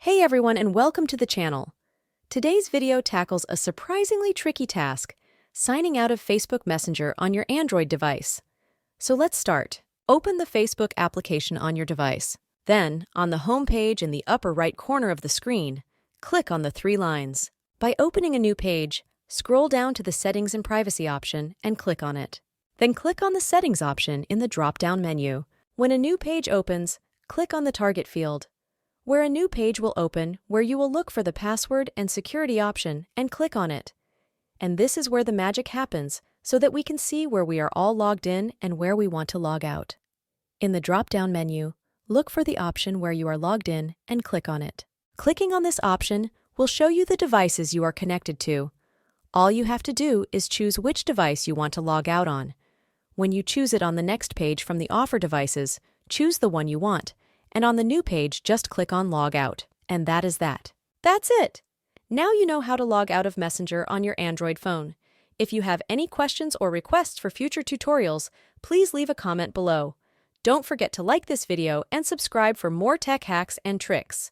Hey everyone and welcome to the channel. Today's video tackles a surprisingly tricky task, signing out of Facebook Messenger on your Android device. So let's start. Open the Facebook application on your device. Then, on the home page in the upper right corner of the screen, click on the three lines. By opening a new page, scroll down to the Settings and Privacy option and click on it. Then click on the Settings option in the drop-down menu. When a new page opens, click on the Target field, where a new page will open where you will look for the password and security option and click on it. And this is where the magic happens so that we can see where we are all logged in and where we want to log out. In the drop-down menu, look for the option where you are logged in and click on it. Clicking on this option will show you the devices you are connected to. All you have to do is choose which device you want to log out on. When you choose it on the next page from the offer devices, choose the one you want. And on the new page, just click on Log Out. And that is that. That's it! Now you know how to log out of Messenger on your Android phone. If you have any questions or requests for future tutorials, please leave a comment below. Don't forget to like this video and subscribe for more tech hacks and tricks.